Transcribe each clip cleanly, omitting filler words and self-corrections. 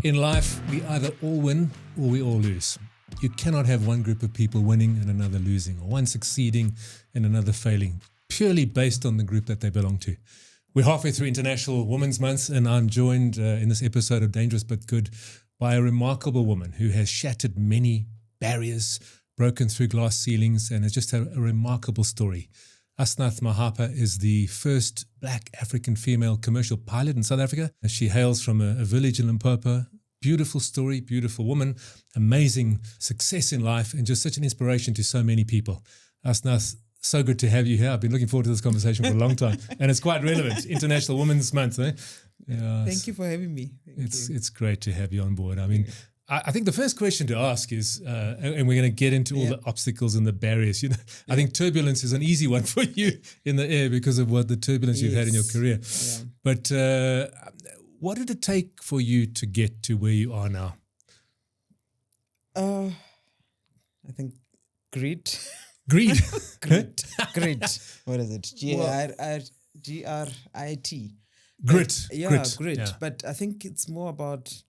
In life, we either all win or we all lose. You cannot have one group of people winning and another losing, or one succeeding and another failing, purely based on the group that they belong to. We're halfway through International Women's Month, and I'm joined in this episode of Dangerous But Good by a remarkable woman who has shattered many barriers, broken through glass ceilings, and has just had a remarkable story. Asnath Mahapa is the first black African female commercial pilot in South Africa. She hails from a village in Limpopo. Beautiful story, beautiful woman, amazing success in life, and just such an inspiration to so many people. Asnath, so good to have you here. I've been looking forward to this conversation for a long time, and it's quite relevant. International Women's Month. Eh? Yeah, Thank you for having me. It's great to have you on board. I mean, I think the first question to ask is, and we're going to get into all the obstacles and the barriers. You know, I think turbulence is an easy one for you in the air because of what the turbulence you've had in your career. Yeah. But what did it take for you to get to where you are now? I think grit. Greed. Grit. What is it? Grit. Grit. Grit. Yeah. But I think it's more about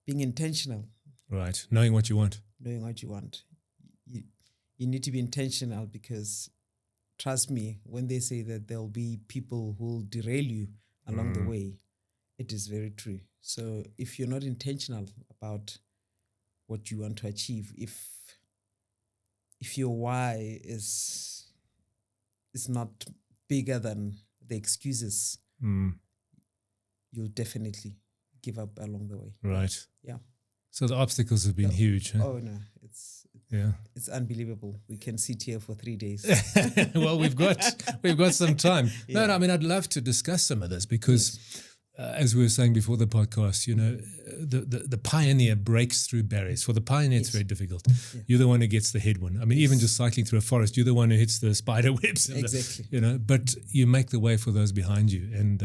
being intentional. Right. Knowing what you want. Knowing what you want. You need to be intentional, because trust me, when they say that there'll be people who will derail you along the way, it is very true. So if you're not intentional about what you want to achieve, if your why is not bigger than the excuses, you'll definitely give up along the way. Right. Yeah. So the obstacles have been huge. Huh? Oh no, it's unbelievable. We can sit here for 3 days. Well, we've got some time. No, I mean, I'd love to discuss some of this because, as we were saying before the podcast, you know, the pioneer breaks through barriers. For the pioneer, it's very difficult. Yeah. You're the one who gets the headwind. I mean, even just cycling through a forest, you're the one who hits the spider webs. Exactly. But you make the way for those behind you, and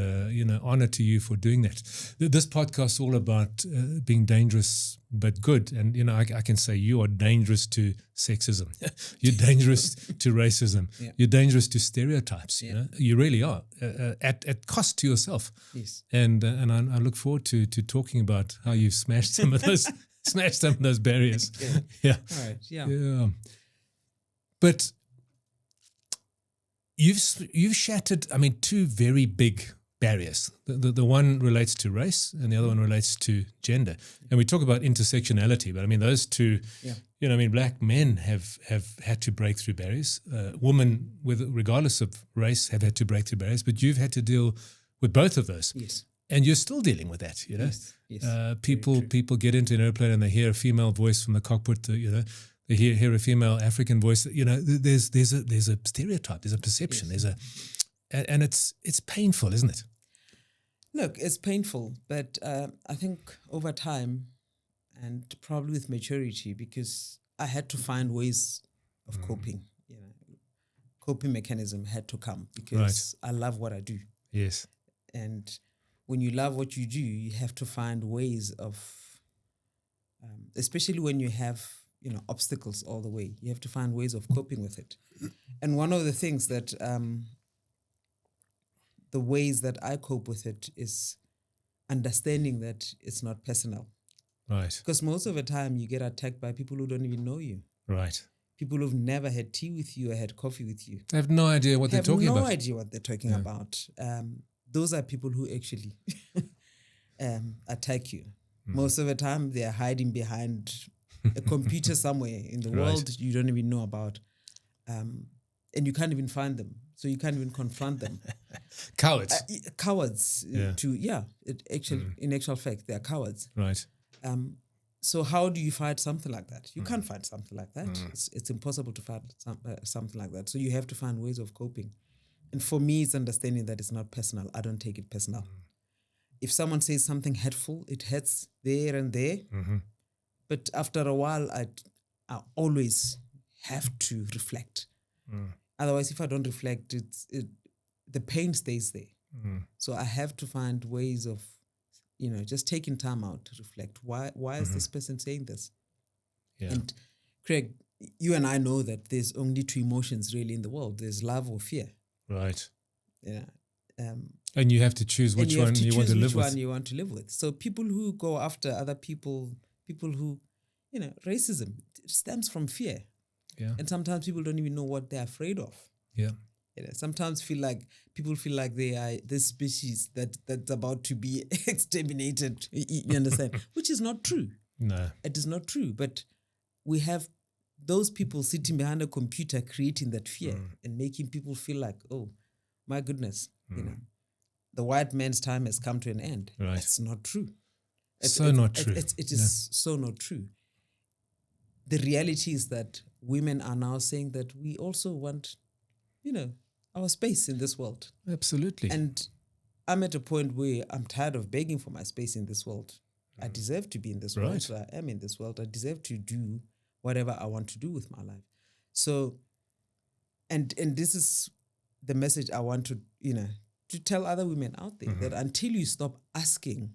honor to you for doing that. This podcast is all about being dangerous but good, and I can say you are dangerous to sexism. You're dangerous to racism. Yeah. You're dangerous to stereotypes. Yeah. You really are at cost to yourself. Yes. And I look forward to talking about how you've smashed some of those barriers. Yeah. All right. Yeah. Yeah. But you've shattered, I mean, two very big barriers. The one relates to race and the other one relates to gender. And we talk about intersectionality, but I mean those two. Yeah. Black men have had to break through barriers. Women, regardless of race, have had to break through barriers. But you've had to deal with both of those. Yes. And you're still dealing with that, Yes. People get into an airplane and they hear a female voice from the cockpit. They hear a female African voice. There's a stereotype. There's a perception. Yes. And it's painful, isn't it? Look, it's painful, but I think over time, and probably with maturity, because I had to find ways of coping. Coping mechanism had to come because I love what I do. Yes. And when you love what you do, you have to find ways of, especially when you have, obstacles all the way, you have to find ways of coping with it. And one of the things that, the ways that I cope with it is understanding that it's not personal. Right. Because most of the time you get attacked by people who don't even know you. Right. People who've never had tea with you or had coffee with you. They have no idea what they're talking about. Have no idea what they're talking about. Those are people who actually attack you. Most of the time, they are hiding behind a computer somewhere in the world you don't even know about. And you can't even find them. So you can't even confront them. Cowards. Cowards. In actual fact, they are cowards. Right. So how do you fight something like that? You can't fight something like that. It's impossible to fight something like that. So you have to find ways of coping. And for me, it's understanding that it's not personal. I don't take it personal. If someone says something hurtful, it hurts there and there. But after a while, I always have to reflect. Otherwise, if I don't reflect, the pain stays there. So I have to find ways of, just taking time out to reflect. Why is this person saying this? Yeah. And Craig, you and I know that there's only two emotions really in the world. There's love or fear. Right. Yeah. And you have to choose which one you want to live with. Which one you want to live with. So people who go after other people who, racism stems from fear. Yeah. And sometimes people don't even know what they're afraid of. Yeah. Sometimes people feel like they are this species that's about to be exterminated. You understand? Which is not true. No. It is not true. But we have those people sitting behind a computer creating that fear and making people feel like, oh, my goodness, the white man's time has come to an end. Right. It's not true. Not true. It is so not true. The reality is that women are now saying that we also want, our space in this world. Absolutely. And I'm at a point where I'm tired of begging for my space in this world. I deserve to be in this world. So I am in this world. I deserve to do whatever I want to do with my life. So, and this is the message I want to, to tell other women out there, that until you stop asking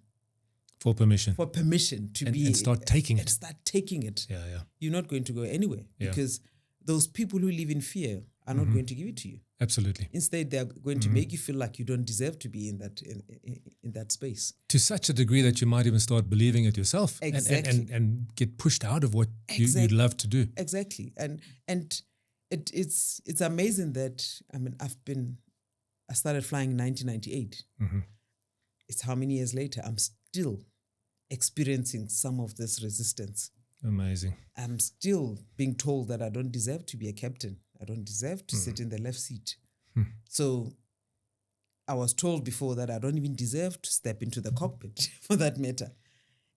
for permission to be and start taking it, yeah, you're not going to go anywhere, because those people who live in fear are not going to give it to you. Absolutely. Instead, they're going to make you feel like you don't deserve to be in that space. To such a degree that you might even start believing it yourself. Exactly. And get pushed out of what you'd love to do. Exactly. And it's amazing that, I started flying in 1998. It's how many years later I'm still experiencing some of this resistance. Amazing. I'm still being told that I don't deserve to be a captain. I don't deserve to sit in the left seat. So I was told before that I don't even deserve to step into the cockpit, for that matter.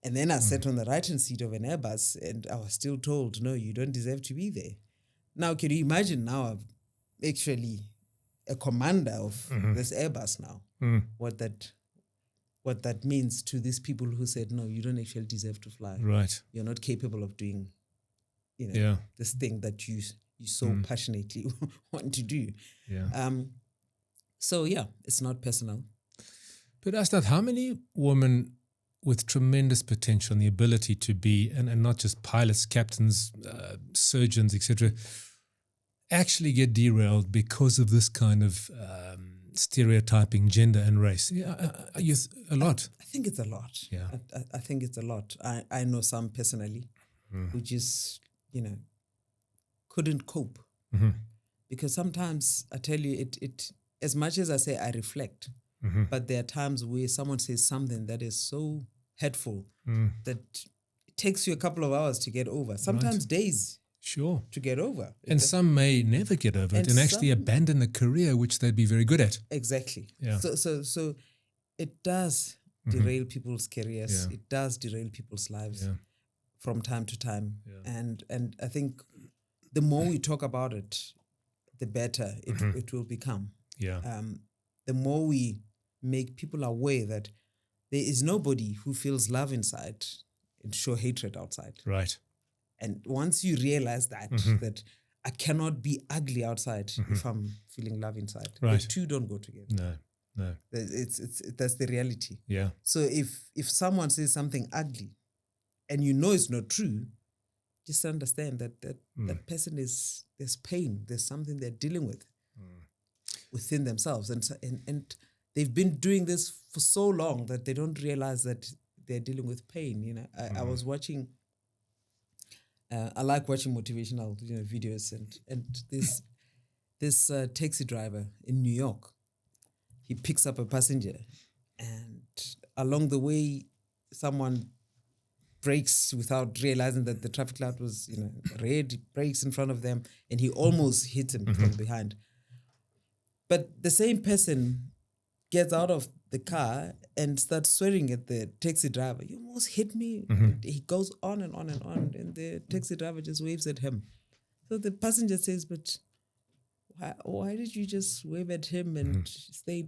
And then I sat on the right-hand seat of an Airbus, and I was still told, no, you don't deserve to be there. Now, can you imagine now I'm actually a commander of this Airbus now, what that means to these people who said, no, you don't actually deserve to fly. Right. You're not capable of doing, this thing that you so passionately want to do. Yeah. So yeah, it's not personal. But Asnath, how many women with tremendous potential and the ability to be, and not just pilots, captains, surgeons, etc., actually get derailed because of this kind of stereotyping gender and race? A lot. I think it's a lot. Yeah. I think it's a lot. I know some personally who just, couldn't cope. Because sometimes, I tell you, it as much as I say I reflect, but there are times where someone says something that is so hurtful that it takes you a couple of hours to get over. Sometimes days. Sure. To get over. And some may never get over it and actually abandon a career which they'd be very good at. Exactly. Yeah. So it does derail people's careers. Yeah. It does derail people's lives from time to time. Yeah. And I think the more we talk about it, the better it will become. Yeah. The more we make people aware that there is nobody who feels love inside and show hatred outside. Right. And once you realize that, that I cannot be ugly outside if I'm feeling love inside. Right. The two don't go together. No. It's that's the reality. Yeah. So if someone says something ugly and you know it's not true, just understand that person there's pain, there's something they're dealing with within themselves. And they've been doing this for so long that they don't realize that they're dealing with pain. I was watching I like watching motivational videos and this taxi driver in New York, he picks up a passenger, and along the way someone brakes without realizing that the traffic light was red. He brakes in front of them and he almost hits him from behind. But the same person gets out of the car and starts swearing at the taxi driver. You almost hit me. He goes on and on and on, and the taxi driver just waves at him. So the passenger says, but why did you just wave at him and stay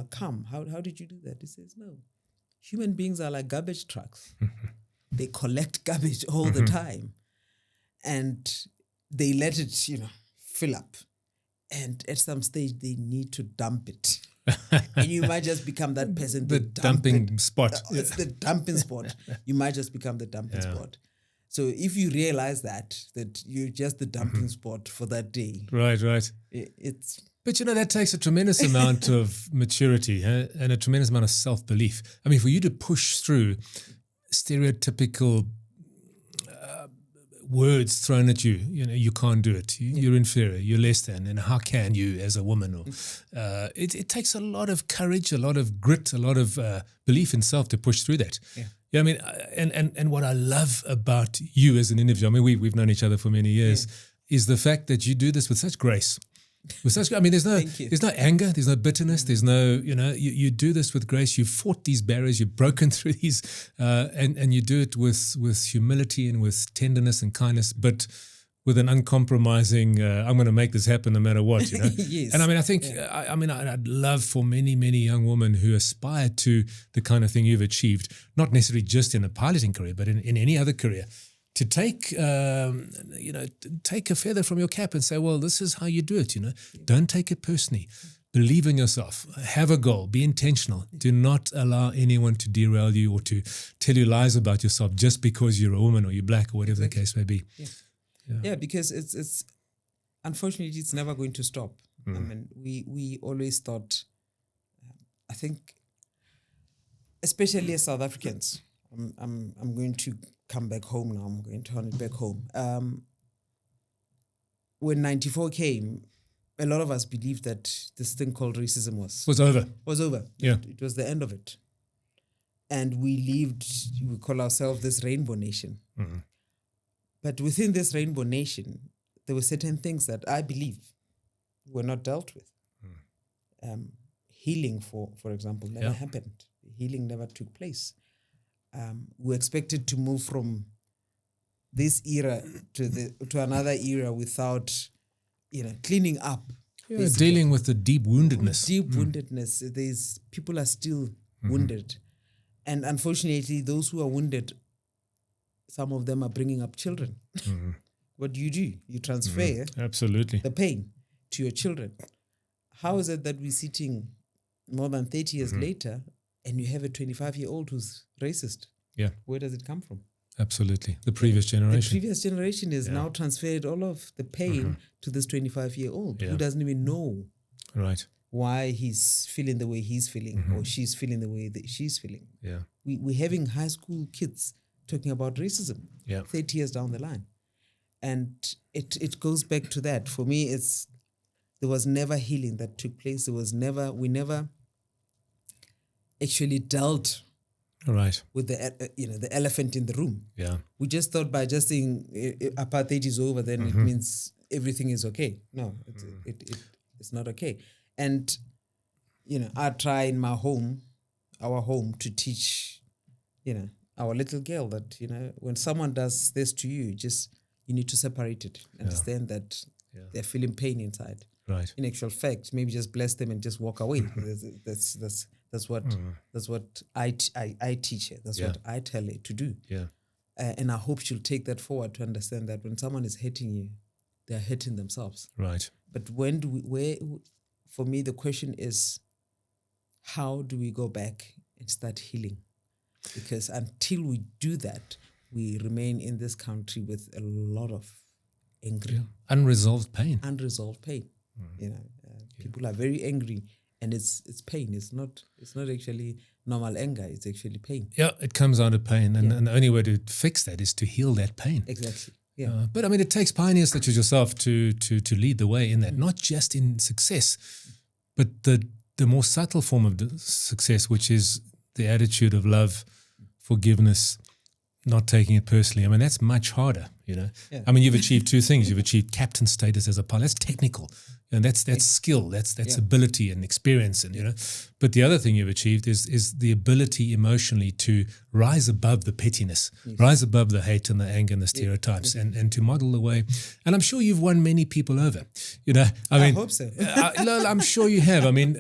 calm? How did you do that? He says, no, human beings are like garbage trucks. They collect garbage all the time, and they let it fill up, and at some stage they need to dump it. And you might just become that person. The dumping spot. It's the dumping spot. You might just become the dumping spot. So if you realize that you're just the dumping spot for that day, right, But, that takes a tremendous amount of maturity and a tremendous amount of self-belief. I mean, for you to push through stereotypical words thrown at you, you can't do it. You're inferior, you're less than, and how can you as a woman? Or it takes a lot of courage, a lot of grit, a lot of belief in self to push through that. Yeah, I mean, and what I love about you as an individual, I mean, we've known each other for many years, is the fact that you do this with such grace. I mean, there's no anger, there's no bitterness, there's no, you do this with grace. You've fought these barriers, you've broken through these, and you do it with humility and with tenderness and kindness, but with an uncompromising, I'm going to make this happen no matter what, Yes. And I mean, I think, I'd love for many, many young women who aspire to the kind of thing you've achieved, not necessarily just in a piloting career, but in any other career, to take a feather from your cap and say, well, this is how you do it, Don't take it personally. Believe in yourself. Have a goal. Be intentional. Do not allow anyone to derail you or to tell you lies about yourself just because you're a woman or you're black or whatever the case may be. Yeah, because it's unfortunately, it's never going to stop. I mean, we always thought, I think, especially as South Africans, I'm going to come back home now. I'm going to turn it back home. When 94 came, a lot of us believed that this thing called racism was over. Yeah. It was the end of it. And we call ourselves this rainbow nation. Mm-hmm. But within this rainbow nation, there were certain things that I believe were not dealt with. Healing, for example, never happened. Healing never took place. We expected to move from this era to another era without, cleaning up. Yeah, dealing with the deep woundedness. Woundedness. People are still wounded, and unfortunately, those who are wounded, some of them are bringing up children. What do? You transfer absolutely the pain to your children. How is it that we're sitting more than 30 years later and you have a 25-year-old who's racist? Yeah. Where does it come from? Absolutely. The previous generation. The previous generation has now transferred all of the pain to this 25-year-old who doesn't even know why he's feeling the way he's feeling or she's feeling the way that she's feeling. Yeah. We're having high school kids talking about racism 30 years down the line. And it goes back to that. For me, there was never healing that took place. We never actually dealt with the elephant in the room. Yeah. We just thought by just saying apartheid is over, then it means everything is okay. No, it's not okay. And I try in our home, to teach, our little girl that when someone does this to you, you need to separate it. Understand that they're feeling pain inside. Right. In actual fact, maybe just bless them and just walk away. That's what I teach her. That's what I tell her to do. Yeah. And I hope she'll take that forward to understand that when someone is hurting you, they're hurting themselves. Right. But for me, the question is, how do we go back and start healing? Because until we do that, we remain in this country with a lot of unresolved pain. People are very angry, and it's pain. It's not actually normal anger. It's actually pain. Yeah, it comes out of pain, and the only way to fix that is to heal that pain. Exactly. Yeah. But I mean, it takes pioneers such as yourself to lead the way in that, not just in success, but the more subtle form of success, which is the attitude of love, forgiveness, not taking it personally. I mean, that's much harder, Yeah. I mean, you've achieved two things. You've achieved captain status as a pilot. That's technical. And that's skill. That's ability and experience. And, but the other thing you've achieved is the ability emotionally to rise above the pettiness, rise above the hate and the anger and the stereotypes and to model the way. And I'm sure you've won many people over, I hope so. I'm sure you have. I mean,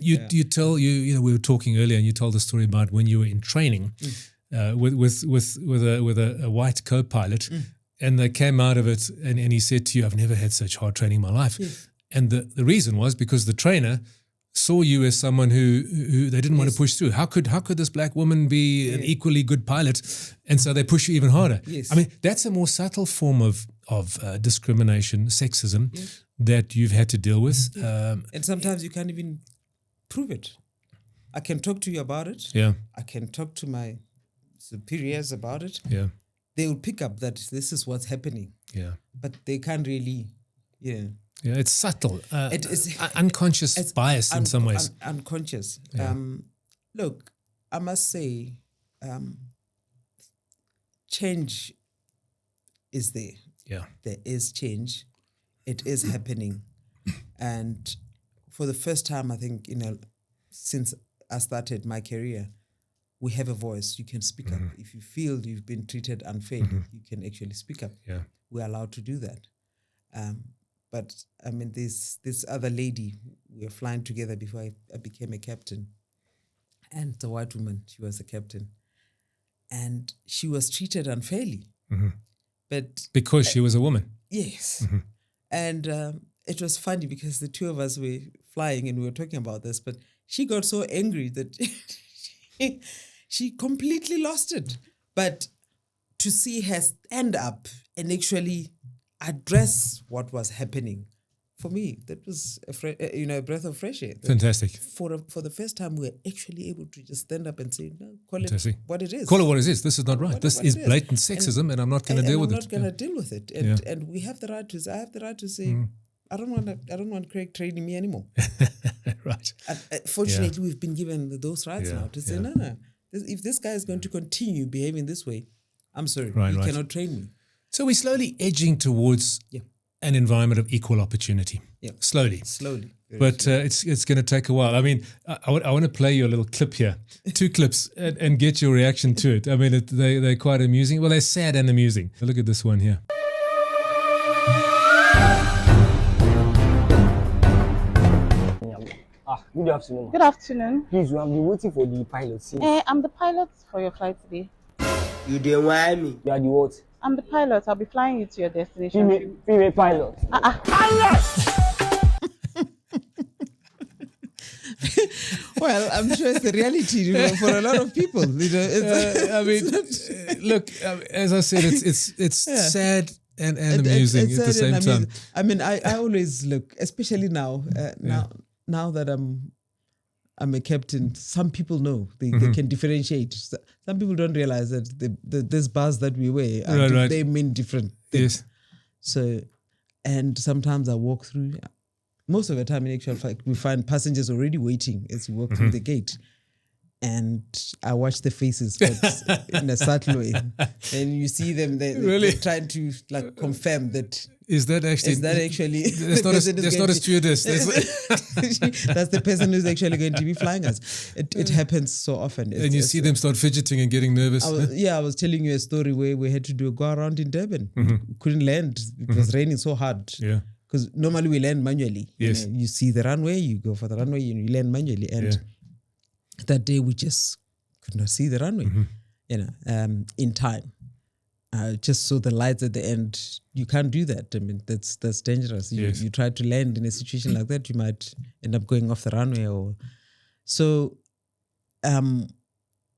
we were talking earlier and you told the story about when you were in training with a white co-pilot and they came out of it and he said to you, I've never had such hard training in my life. Yes. And the reason was because the trainer saw you as someone who they didn't want to push through. How could this black woman be an equally good pilot? And so they push you even harder. Yes. I mean, that's a more subtle form of discrimination, sexism that you've had to deal with. And sometimes you can't even prove it. I can talk to you about it. Yeah. I can talk to my superiors about it. Yeah. They will pick up that this is what's happening. Yeah. But they can't really, Yeah, it's subtle. it is unconscious bias in some ways. Unconscious. Yeah. Look, I must say, change is there. Yeah. There is change. It is happening. And for the first time, I think, since I started my career, we have a voice. You can speak up. If you feel you've been treated unfairly, you can actually speak up. Yeah. We're allowed to do that. But I mean, this other lady, we were flying together before I became a captain. And the white woman, she was a captain. And she was treated unfairly. But because she was a woman. yes. And it was funny because the two of us were flying and we were talking about this, but she got so angry that she completely lost it. But to see her stand up and actually address what was happening, for me, that was a breath of fresh air. Fantastic. For the first time, we were actually able to just stand up and say, no, call Fantastic. it what it is. Call it what it is. This is not right. This what is it is. blatant sexism, and I'm not going to deal with it. I'm not going to deal with it. And we have the right to. I have the right to say, I don't want Craig training me anymore. Right. Fortunately, we've been given those rights now to say, no. If this guy is going to continue behaving this way, I'm sorry, you cannot train me. So we're slowly edging towards an environment of equal opportunity. Yeah. Slowly. But it's going to take a while. I mean, I want to play you a little clip here, 2 clips, and get your reaction to it. I mean, they're quite amusing. Well, they're sad and amusing. Look at this one here. Good afternoon. Good afternoon. Please, we have been waiting for the pilot. I'm the pilot for your flight today. You didn't want me. You are the what? I'm the pilot. I'll be flying you to your destination. Female pilot. Well, I'm sure it's the reality for a lot of people. I mean, look, as I said, it's sad and amusing at the same time. I mean, I always look, especially now, now that I'm a captain, some people know they can differentiate. Some people don't realize that these bars that we wear, they mean different things. Yes. So, and sometimes I walk through. Most of the time, in actual fact, we find passengers already waiting as we walk through the gate. And I watch the faces, but in a subtle way. And you see them, they're trying to confirm that. Is that actually? There's not a stewardess. That's the person who's actually going to be flying us. It happens so often. And you see them start fidgeting and getting nervous. I was telling you a story where we had to go around in Durban. We couldn't land. It was raining so hard. Yeah. Because normally we land manually. Yes. You see the runway, you go for the runway, you land manually. And that day we just could not see the runway, in time. Just saw the lights at the end. You can't do that. I mean, that's dangerous. You try to land in a situation like that, you might end up going off the runway. So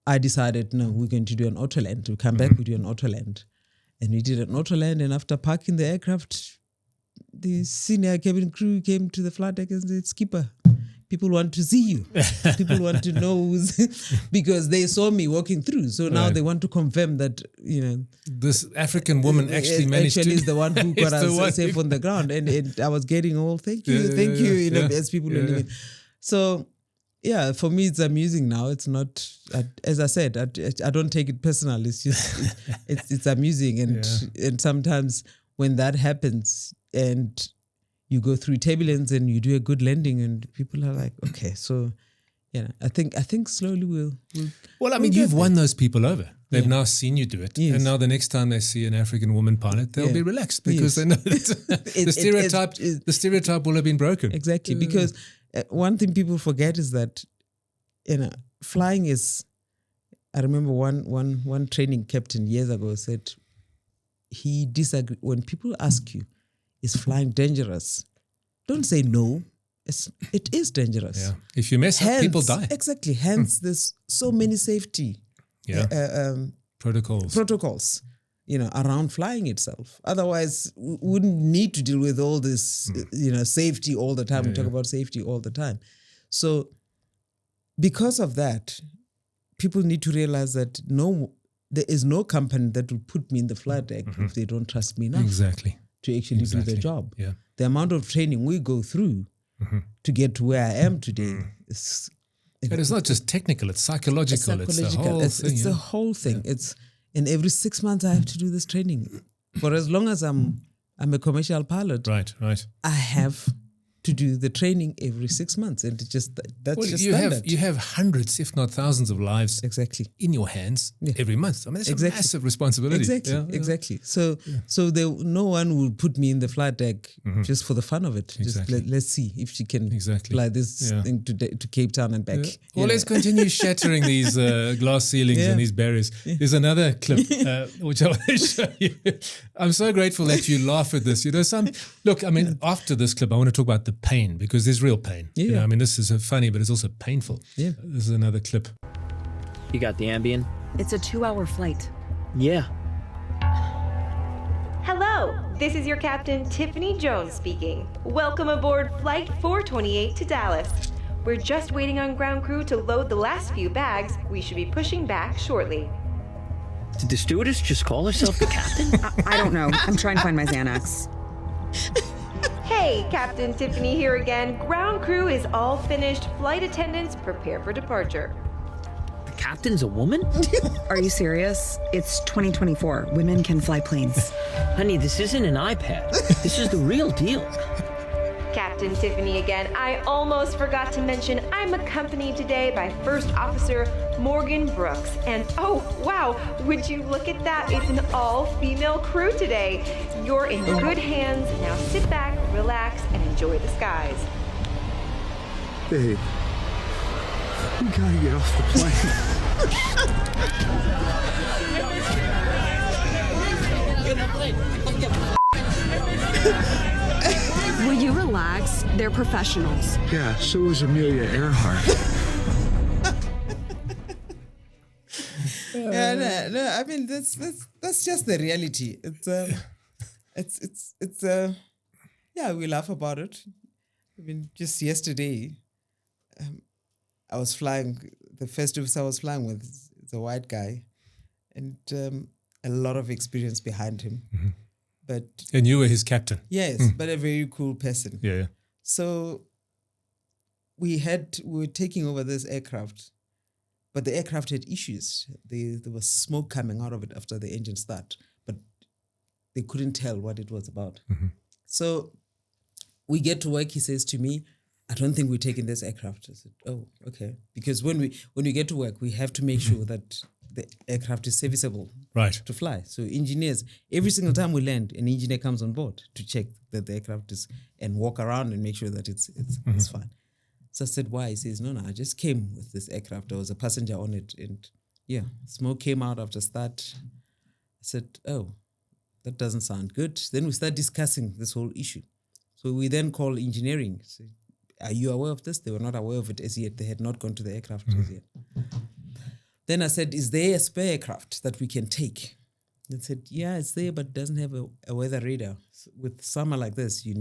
I decided, no, we're going to do an auto land. We come back, we do an auto land. And we did an auto land, and after parking the aircraft, the senior cabin crew came to the flight deck and said, "Skipper, people want to see you. People want to know," because they saw me walking through. So now they want to confirm that, this African woman actually managed to. is the one who got us safe on the ground. And I was getting all, thank you, as people were leaving. So, for me, it's amusing now. It's not, as I said, I don't take it personal. It's just, it's amusing. And sometimes when that happens and you go through turbulence and you do a good landing and people are like, okay, so, I think slowly we'll Well, I mean, you've won those people over. They've now seen you do it. Yes. And now the next time they see an African woman pilot, they'll be relaxed because they know that the stereotype will have been broken. Exactly. Because one thing people forget is that, flying is, I remember one training captain years ago said he disagreed. When people ask you, is flying dangerous? Don't say no. It is dangerous. Yeah. If you mess up, people die. Exactly. Hence, there's so many safety protocols. around flying itself. Otherwise, we wouldn't need to deal with all this, safety all the time. We talk about safety all the time. So because of that, people need to realize that there is no company that will put me in the flight deck if they don't trust me enough to actually do their job. Yeah. The amount of training we go through to get to where I am today is... But it's not just technical, it's psychological. It's the whole thing. It's the whole thing. And every 6 months I have to do this training. For as long as I'm a commercial pilot, right. I have to do the training every 6 months, and that's just standard. You have hundreds, if not thousands, of lives in your hands every month. I mean, it's a massive responsibility. Exactly. So no one will put me in the flight deck just for the fun of it. Just let's see if she can fly this thing to Cape Town and back. Well, let's continue shattering these glass ceilings and these barriers. There's another clip which I want to show you. I'm so grateful that you laugh at this. After this clip, I want to talk about the pain, because there's real pain. This is funny, but it's also painful. This is another clip. You got the Ambien? It's a 2-hour flight. Yeah. Hello, this is your captain Tiffany Jones speaking. Welcome aboard Flight 428 to Dallas. We're just waiting on ground crew to load the last few bags. We should be pushing back shortly. Did the stewardess just call herself the captain? I don't know. I'm trying to find my Xanax. Hey, Captain Tiffany here again. Ground crew is all finished. Flight attendants prepare for departure. The captain's a woman? Are you serious? It's 2024. Women can fly planes. Honey, this isn't an iPad. This is the real deal. Captain Tiffany again. I almost forgot to mention I'm accompanied today by First Officer Morgan Brooks. And oh, wow, would you look at that? It's an all-female crew today. You're in good hands. Now sit back, relax, and enjoy the skies. Babe, we gotta get off the plane. Will you relax? They're professionals. Yeah, so is Amelia Earhart. I mean that's just the reality. We laugh about it. I mean, just yesterday, I was flying. The first officer I was flying with is a white guy, and a lot of experience behind him. And you were his captain. Yes, but a very cool person. Yeah. So we were taking over this aircraft, but the aircraft had issues. There was smoke coming out of it after the engine start, but they couldn't tell what it was about. So we get to work. He says to me, "I don't think we're taking this aircraft." I said, "Oh, okay." Because when we get to work, we have to make sure that the aircraft is serviceable to fly. So engineers, every single time we land, an engineer comes on board to check that the aircraft is, and walk around and make sure that it's fine. So I said, "Why?" He says, no, I just came with this aircraft. I was a passenger on it, and smoke came out after start. I said, "Oh, that doesn't sound good." Then we start discussing this whole issue. So we then call engineering. Say, "Are you aware of this?" They were not aware of it as yet. They had not gone to the aircraft as yet. Then I said, "Is there a spare aircraft that we can take?" They said, "Yeah, it's there, but it doesn't have a weather radar. So with summer like this, you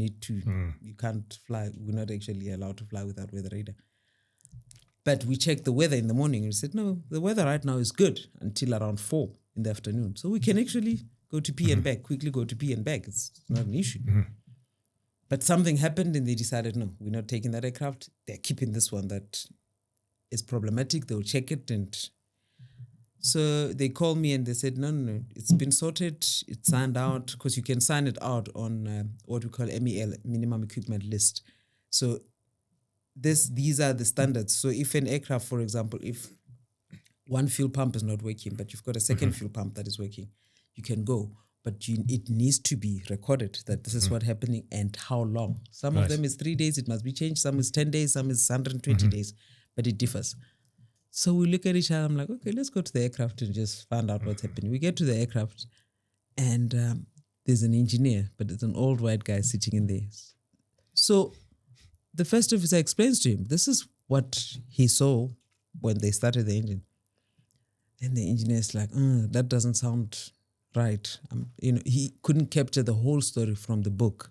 can't fly. We're not actually allowed to fly without weather radar." But we checked the weather in the morning, and we said, "No, the weather right now is good until around 4 in the afternoon. So we can actually go to P and back, quickly go to P and back. It's not an issue." But something happened, and they decided, no, we're not taking that aircraft. They're keeping this one that is problematic. They'll check it. And so they called me and they said, no, it's been sorted. It's signed out, because you can sign it out on what we call MEL, minimum equipment list. So these are the standards. So if an aircraft, for example, if one fuel pump is not working, but you've got a second fuel pump that is working, you can go. But it needs to be recorded that this is what's happening and how long. Some of them is 3 days, it must be changed. Some is 10 days, some is 120 days, but it differs. So we look at each other. I'm like, okay, let's go to the aircraft and just find out what's happening. We get to the aircraft, and there's an engineer, but it's an old white guy sitting in there. So the first officer explains to him, this is what he saw when they started the engine. And the engineer's like, that doesn't sound right. He couldn't capture the whole story from the book.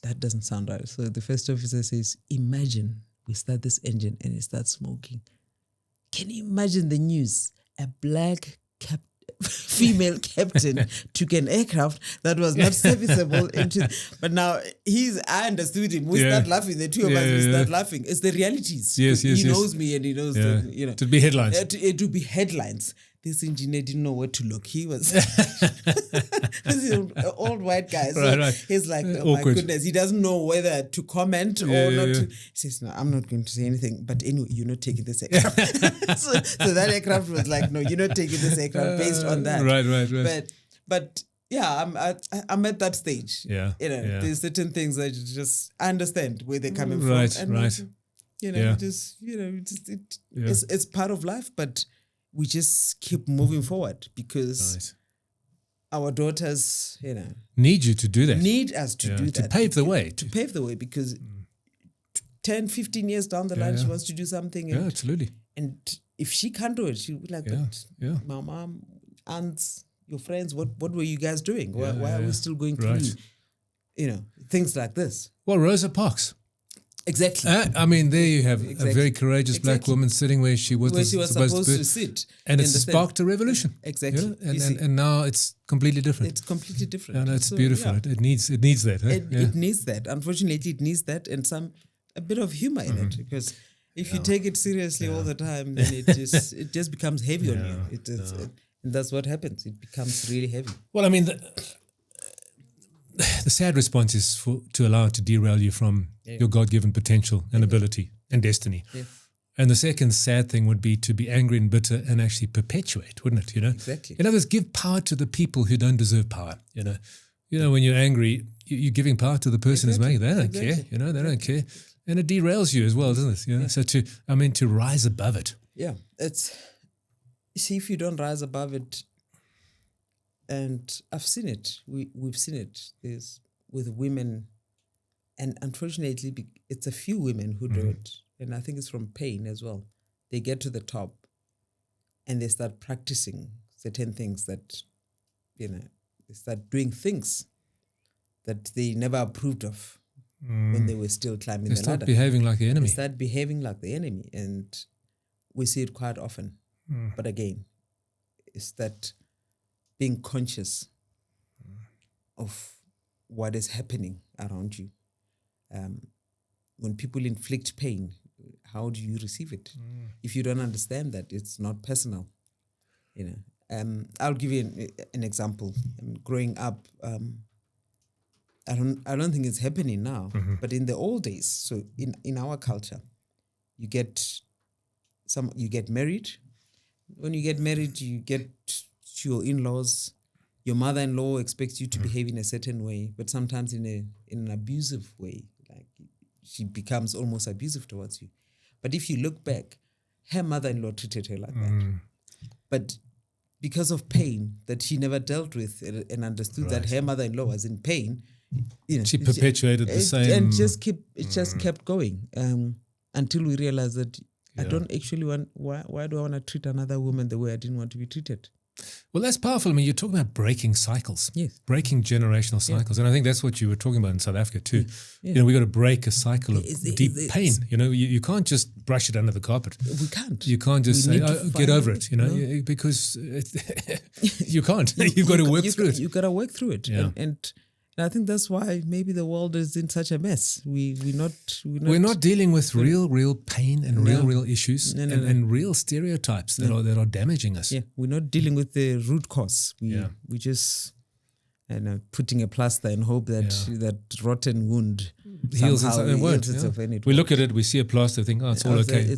That doesn't sound right. So the first officer says, imagine we start this engine and it starts smoking. Can you imagine the news? A black female captain took an aircraft that was not serviceable but now I understood him. We start laughing. The two of us, we start laughing. It's the realities. He knows me and he knows it would be headlines. It would be headlines. This engineer didn't know where to look. He was this is an old white guy. So right. he's like, oh Awkward. my goodness. He doesn't know whether to comment or not to. He says, no, I'm not going to say anything. But anyway, you're not taking this aircraft. so that aircraft was like, no, you're not taking this aircraft based on that. Right. But yeah, I'm at that stage. Yeah. There's certain things that I understand where they're coming from. Right. It's part of life, but we just keep moving forward because our daughters, need you to do that. Need us to do that. To pave the way. To pave the way, because 10, 15 years down the line, she wants to do something. And, absolutely. And if she can't do it, she'll be like, but my mom, aunts, your friends, what were you guys doing? Why are we still going through, things like this? Well, Rosa Parks. Exactly. I mean, there you have a very courageous black woman sitting where she was supposed to sit. And it sparked a revolution. Exactly. And now it's completely different. It's completely different. And it's beautiful. Yeah. It needs that. It needs that. Unfortunately, it needs that and a bit of humor in it, because if you take it seriously all the time, then it just becomes heavy on you. And that's what happens. It becomes really heavy. Well, I mean, the sad response is to allow it to derail you from your God-given potential and ability and destiny. Yeah. And the second sad thing would be to be angry and bitter and actually perpetuate, wouldn't it? Exactly. In other words, give power to the people who don't deserve power. When you're angry, you're giving power to the person who's making. They don't care. They don't care, and it derails you as well, doesn't it? So to rise above it. Yeah, if you don't rise above it. And I've seen it. We've seen it. There's with women, and unfortunately, it's a few women who do it. And I think it's from pain as well. They get to the top, and they start practicing certain things that, they start doing things that they never approved of when they were still climbing the ladder. They start behaving like the enemy. They start behaving like the enemy, and we see it quite often. But again, it's that being conscious of what is happening around you. When people inflict pain, how do you receive it? If you don't understand that, it's not personal. I'll give you an example. Growing up, I don't think it's happening now, but in the old days, so in our culture, you get married. When you get married, you get to your in-laws. Your mother-in-law expects you to behave in a certain way, but sometimes in an abusive way. Like she becomes almost abusive towards you. But if you look back, her mother-in-law treated her like that. But because of pain that she never dealt with and understood that her mother-in-law was in pain, she perpetuated the same, and just kept going until we realized that I don't actually want. Why do I want to treat another woman the way I didn't want to be treated? Well, that's powerful. I mean, you're talking about breaking cycles, breaking generational cycles. And I think that's what you were talking about in South Africa too. We got to break a cycle of deep pain. You can't just brush it under the carpet. We can't. You can't just say, get over it, because you can't. You've got to work through it. You've got to work through it. Yeah. And I think that's why maybe the world is in such a mess. We're not dealing with real pain and real issues and real stereotypes that are damaging us. Yeah, we're not dealing with the root cause. We just putting a plaster and hope that that rotten wound heals itself. We look at it, we see a plaster, think, it's all okay,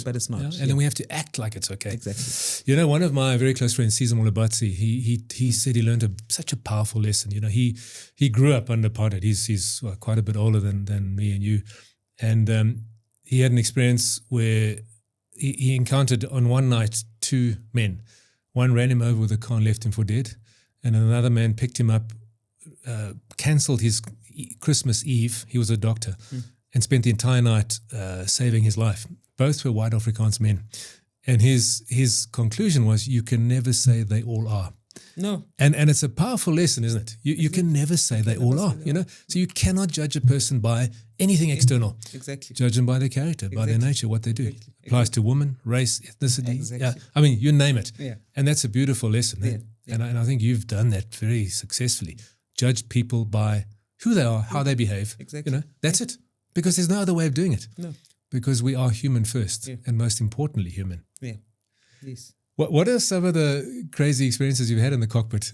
but it's not. And then we have to act like it's okay. Exactly. One of my very close friends, Cesar Molabatsi, he said he learned such a powerful lesson. He grew up under apartheid. He's quite a bit older than me and you, and he had an experience where he encountered on one night two men. One ran him over with a car and left him for dead. And another man picked him up, cancelled his Christmas Eve. He was a doctor and spent the entire night saving his life. Both were white Afrikaans men. And his conclusion was, you can never say they all are. No. And it's a powerful lesson, isn't it? You can never say they all are, you know? So you cannot judge a person by anything external. Exactly. Judge them by their character, by their nature, what they do. Exactly. Applies to women, race, ethnicity. Exactly. Yeah, I mean, you name it. Yeah. And that's a beautiful lesson. Yeah. And I think you've done that very successfully. Judge people by who they are, how they behave. Exactly. You know, that's it. Because there's no other way of doing it. No. Because we are human first, and most importantly, human. Yeah. Yes. What are some of the crazy experiences you've had in the cockpit?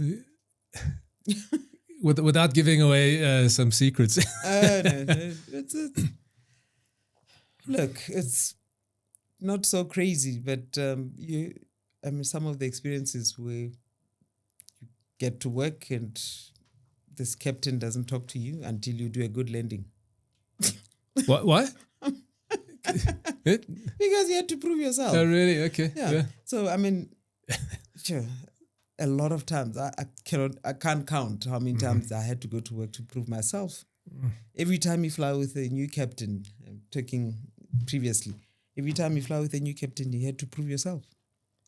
Without giving away some secrets. No. Look, it's not so crazy, but some of the experiences where you get to work and this captain doesn't talk to you until you do a good landing. Why? Because you had to prove yourself. Oh, really? Okay. Yeah. So, I mean, sure, a lot of times I can't count how many times I had to go to work to prove myself. Every time you fly with a new captain, I'm talking previously, every time you fly with a new captain, you had to prove yourself.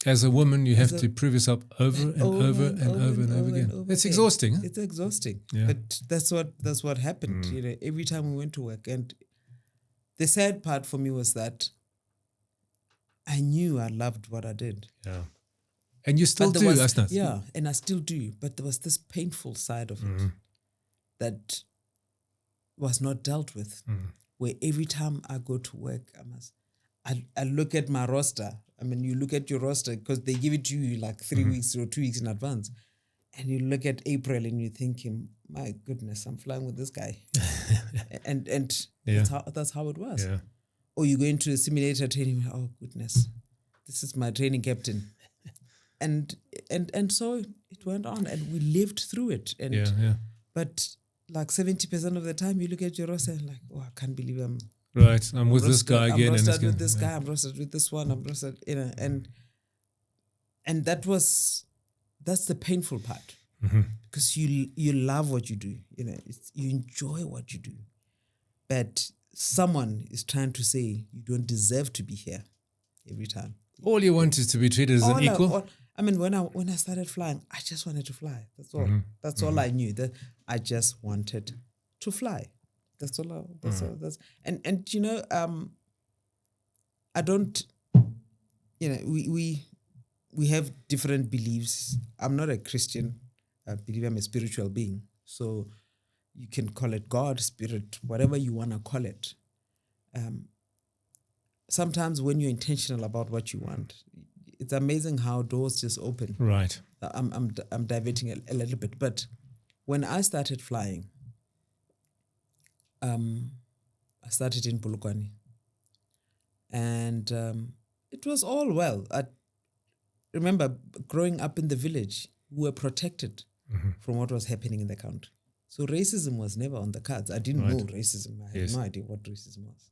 As a woman, you have to prove yourself over and over again. It's exhausting. Huh? It's exhausting. Yeah. But that's what happened. You know, every time we went to work, and the sad part for me was that I knew I loved what I did. Yeah. And you still do, Asnath. Yeah, and I still do. But there was this painful side of it that was not dealt with. Where every time I go to work, I look at my roster. I mean, you look at your roster because they give it to you like 3 weeks or 2 weeks in advance. And you look at April and you're thinking, my goodness, I'm flying with this guy. and that's how it was. Yeah. Or you go into a simulator training, oh goodness, this is my training captain. and so it went on and we lived through it. And But like 70% of the time you look at your roster and like, oh, I can't believe I'm with this guy again. I'm rostered with this guy, I'm rostered with this one, I'm rostered, you know, and that's the painful part. Because you love what you do, you know, you enjoy what you do. But someone is trying to say you don't deserve to be here every time. All you want is to be treated as an equal. I mean, when I started flying, I just wanted to fly. That's all. That's all I knew. That I just wanted to fly. That's all. And you know, I don't. You know, we have different beliefs. I'm not a Christian. I believe I'm a spiritual being. So you can call it God, spirit, whatever you want to call it. Sometimes when you're intentional about what you want, it's amazing how doors just open. Right. I'm diverting a little bit, but when I started flying, I started in Polokwane, and it was all well. I remember growing up in the village, we were protected from what was happening in the country. So racism was never on the cards. I didn't know racism. I had no idea what racism was.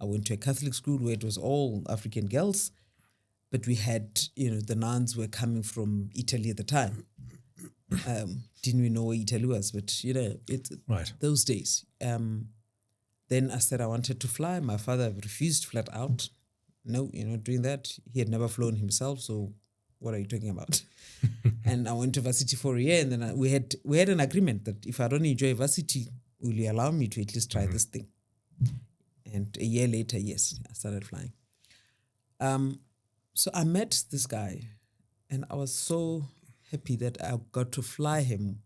I went to a Catholic school where it was all African girls, but we had, you know, the nuns were coming from Italy at the time. Didn't we know where Italy was? But, you know, those days. Then I said I wanted to fly. My father refused flat out. No, you're not doing that. He had never flown himself, so what are you talking about? And I went to varsity for a year, and then we had an agreement that if I don't enjoy varsity, will you allow me to at least try this thing? And a year later, yes, I started flying. So I met this guy, and I was so happy that I got to fly him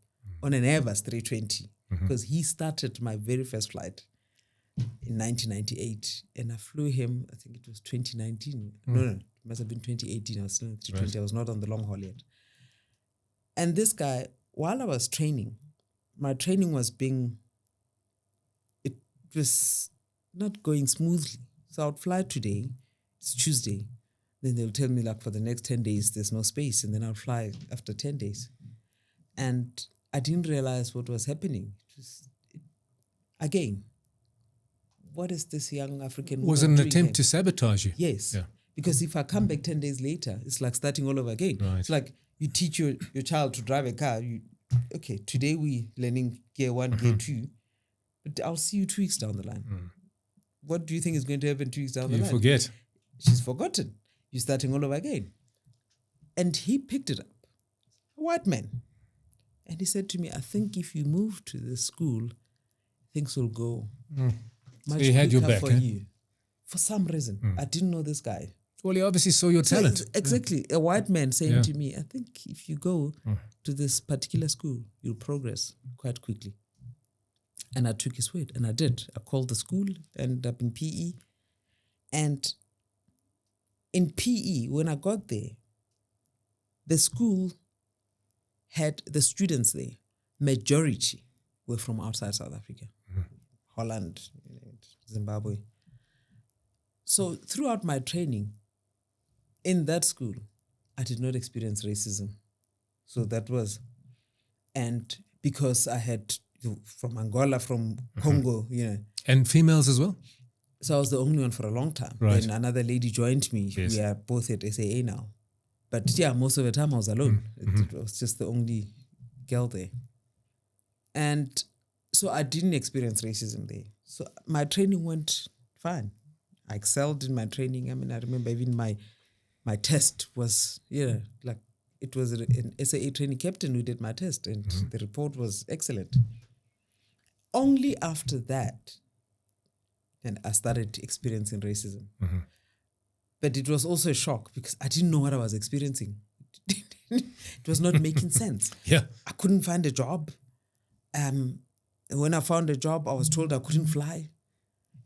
on an Airbus 320 because he started my very first flight in 1998, and I flew him, I think it was 2019. No, it must have been 2018. I was still in 320. I was not on the long haul yet. And this guy, while I was training, my training was it was not going smoothly. So I would fly today, it's Tuesday, then they'll tell me like for the next 10 days, there's no space, and then I'll fly after 10 days. And I didn't realize what was happening. Again, what is this young African woman Was it an doing attempt here? to sabotage you? Yes. Yeah. Because if I come back 10 days later, it's like starting all over again. Right. It's like you teach your child to drive a car. Okay, today we learning gear 1, gear 2, but I'll see you 2 weeks down the line. What do you think is going to happen 2 weeks down the line? You forget. She's forgotten. You're starting all over again. And he picked it up. white man. And he said to me, I think if you move to this school, things will go much he had your quicker back, for eh? you. For some reason. I didn't know this guy. Well, he obviously saw your So talent. exactly. A white man saying Yeah. to me, I think if you go to this particular school, you'll progress quite quickly. And I took his word, and I did. I called the school, ended up in PE. And in PE, when I got there, the school had the students there, majority were from outside South Africa, Holland, Zimbabwe. So throughout my training in that school, I did not experience racism. So that was, and because I had from Angola, from Congo, And females as well? so I was the only one for a long time. Right. Then another lady joined me. Yes. We are both at SAA now. But yeah, most of the time I was alone. It was just the only girl there. And so I didn't experience racism there. So my training went fine. I excelled in my training. I mean, I remember even my test was, like it was an SAA training captain who did my test, and the report was excellent. Only after that, then I started experiencing racism. But it was also a shock because I didn't know what I was experiencing. It was not making sense. Yeah. I couldn't find a job. And when I found a job, I was told I couldn't fly.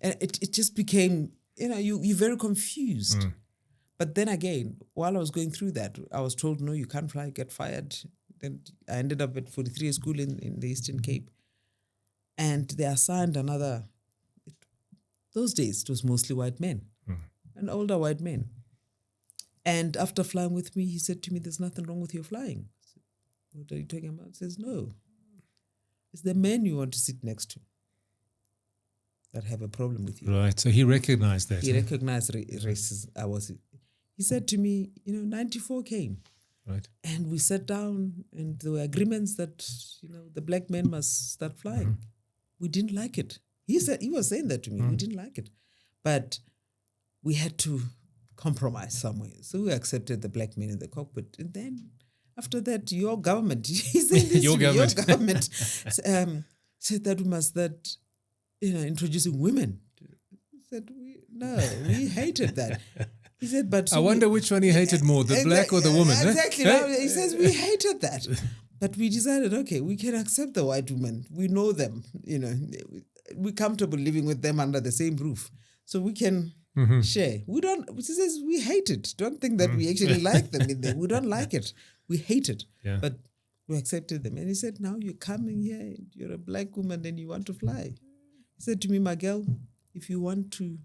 And it just became, you're very confused. But then again, while I was going through that, I was told, no, you can't fly, get fired. Then I ended up at 43 school in the Eastern Cape. And they assigned another, those days, it was mostly white men, and older white men. And after flying with me, he said to me, there's nothing wrong with your flying. I said, what are you talking about? He says, no. It's the men you want to sit next to that have a problem with you. Right. So he recognized that. He recognized racism. He said to me, 94 came. Right. And we sat down and there were agreements that, the black men must start flying. We didn't like it. He was saying that to me. We didn't like it. But we had to compromise somewhere. So we accepted the black men in the cockpit. And then after that, your government, he said this Your to me, government. your government said that we must start, introducing women. He said, we hated that. He said, but... I wonder which one he hated more, the black or the woman. Exactly. Huh? He says, we hated that. But we decided, okay, we can accept the white women. We know them, we're comfortable living with them under the same roof. So we can share. He says, we hate it. Don't think that we actually like them in there. We don't like it. We hate it. Yeah. But we accepted them. And he said, now you're coming here, and you're a black woman and you want to fly. He said to me, my girl, if you want to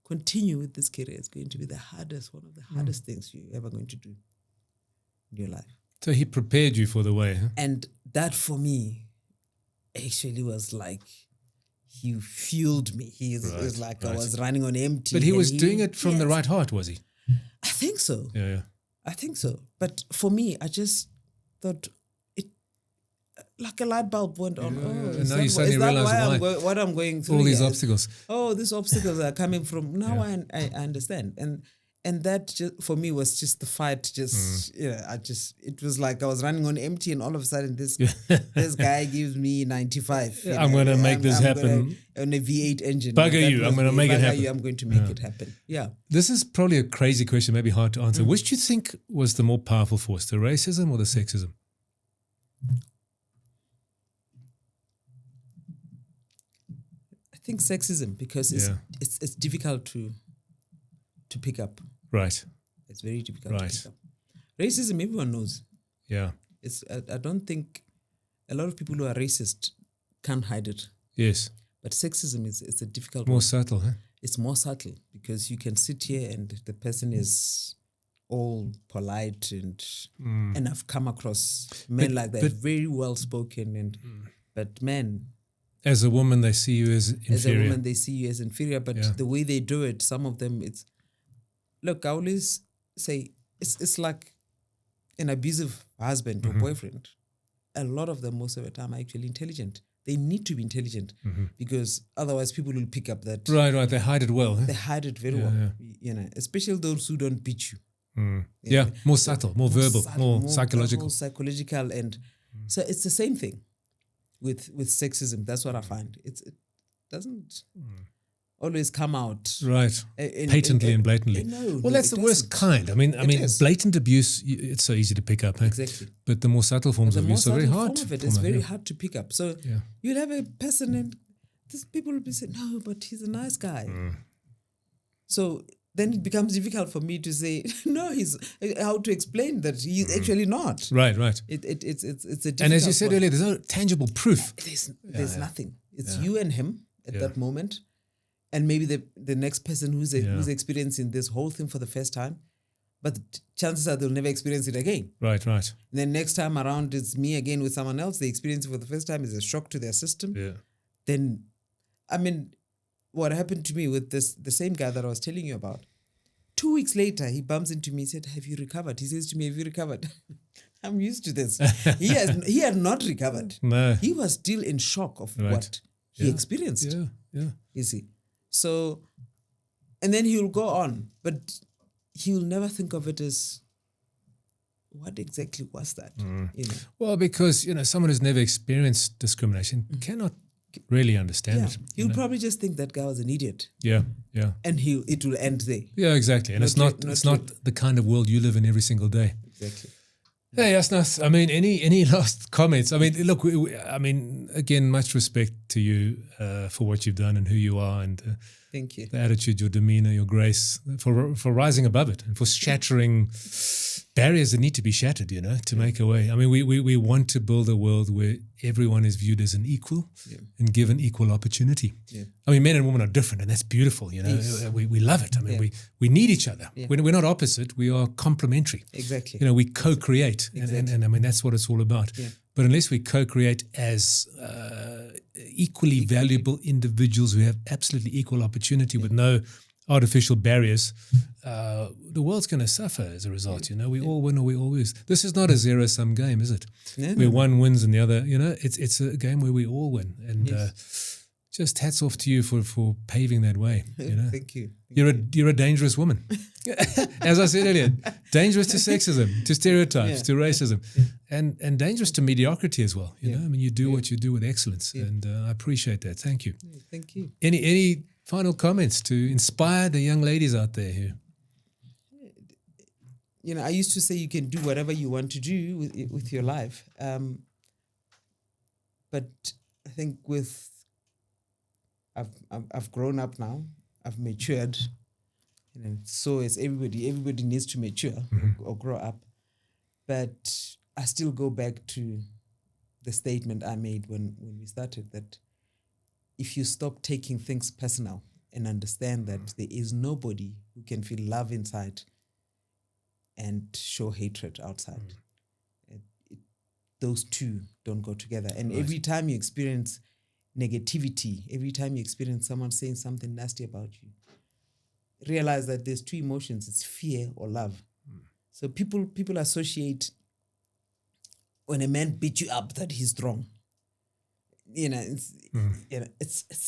continue with this career, it's going to be one of the hardest things you're ever going to do in your life. So he prepared you for the way. Huh? And that for me actually was like, he fueled me. It was like I was running on empty. But he was doing it from the right heart, was he? I think so. Yeah. I think so. But for me, I just thought it, like a light bulb went on. And now you suddenly realize why. What I'm going through All these here. obstacles. Oh, these obstacles are coming from. Now I understand. And that just, for me, was just the fight. It was like I was running on empty, and all of a sudden this guy gives me 95. I'm going to make this happen. On a V8 engine. Bugger you, I'm going to make it happen. I'm going to make it happen. Yeah. This is probably a crazy question, maybe hard to answer. Which do you think was the more powerful force, the racism or the sexism? I think sexism, because it's difficult to pick up. Right. It's very difficult to pick up. Racism, everyone knows. Yeah. I don't think a lot of people who are racist can't hide it. Yes. But sexism it's a difficult More one. subtle, huh? It's more subtle because you can sit here and the person is all polite and I've come across men like that, very well spoken but men. As a woman, they see you as inferior. As a woman, they see you as inferior, but the way they do it, some of them, look, I always say it's like an abusive husband or boyfriend. A lot of them, most of the time, are actually intelligent. They need to be intelligent because otherwise people will pick up that. Right. They hide it well. Huh? They hide it very well. Especially those who don't beat you. Yeah, more subtle, more verbal, more psychological. Psychological, and so it's the same thing with sexism. That's what I find. It doesn't always come out Right, patently and blatantly. No, Well, that's the worst kind. I mean, is. blatant abuse, it's so easy to pick up. Eh? Exactly. But the more subtle forms The of more abuse are very subtle hard. form of it to is come out, very yeah. hard to pick up. So Yeah. you'll have a person and these people will be saying, no, but he's a nice guy. So then it becomes difficult for me to say, no, he's how to explain that he's actually not. Right, right. It's a difficult And as you said one. earlier, there's no tangible proof. There's nothing. It's you and him at that moment, and maybe the next person who's experiencing this whole thing for the first time, but chances are they'll never experience it again. Right, right. And then next time around, it's me again with someone else. They experience it for the first time. It's a shock to their system. Yeah. Then, I mean, what happened to me with the same guy that I was telling you about, 2 weeks later, he bumps into me and said, have you recovered? He says to me, have you recovered? I'm used to this. He had not recovered. No. He was still in shock of Right. what he experienced. Yeah, yeah. You see. So, and then he'll go on, but he'll never think of it as, what exactly was that? You know? Well, because, someone who's never experienced discrimination cannot really understand it. He'll probably just think that guy was an idiot, Yeah, yeah. and it will end there. Yeah, exactly. And it's not the kind of world you live in every single day. Exactly. Hey, Asnath, I mean, any last comments? I mean, look, again, much respect to you for what you've done and who you are, and Thank you. the attitude, your demeanor, your grace, for rising above it and for shattering barriers that need to be shattered, to make a way. I mean, we want to build a world where everyone is viewed as an equal and given equal opportunity. Yeah. I mean, men and women are different, and that's beautiful, Yes. We love it. I mean, we need each other. Yeah. We're not opposite, we are complementary. Exactly. We co-create, and I mean, that's what it's all about. Yeah. But unless we co-create as equally valuable individuals who have absolutely equal opportunity with no artificial barriers, the world's going to suffer as a result. We all win or we all lose. This is not a zero-sum game, is it? Where one wins and the other, it's a game where we all win. And just hats off to you for paving that way. Thank you. You're a dangerous woman. As I said earlier, dangerous to sexism, to stereotypes, to racism, and dangerous to mediocrity as well. I mean, you do what you do with excellence, and I appreciate that. Thank you. Thank you. Any final comments to inspire the young ladies out there who? I used to say you can do whatever you want to do with your life, but I think I've grown up now. I've matured. So is everybody. Everybody needs to mature or grow up. But I still go back to the statement I made when we started, that if you stop taking things personal and understand that there is nobody who can feel love inside and show hatred outside, those two don't go together. And every time you experience negativity, every time you experience someone saying something nasty about you, realize that there's two emotions: it's fear or love. So people associate when a man beats you up that he's strong. It's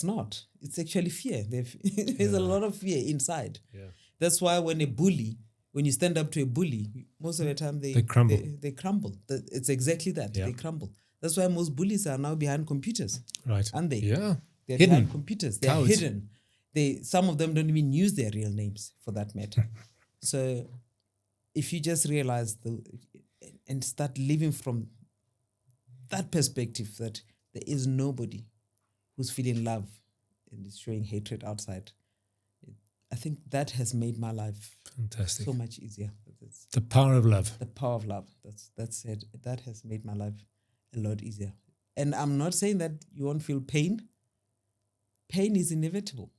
not. It's actually fear. There's a lot of fear inside. Yeah. That's why when you stand up to a bully, most of the time they crumble. They crumble. It's exactly that. Yeah. They crumble. That's why most bullies are now behind computers. Right. Aren't they? Yeah. They're hidden. Behind computers. They're Cowards. hidden. Some of them don't even use their real names, for that matter. So if you just realize and start living from that perspective, that there is nobody who's feeling love and is showing hatred outside, I think that has made my life fantastic, so much easier. The power of love. The power of love. That's it. That has made my life a lot easier. And I'm not saying that you won't feel pain. Pain is inevitable.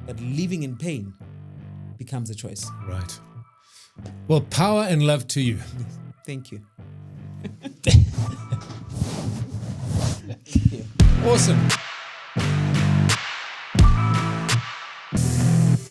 But living in pain becomes a choice. Right. Well, power and love to you. Thank you. Awesome.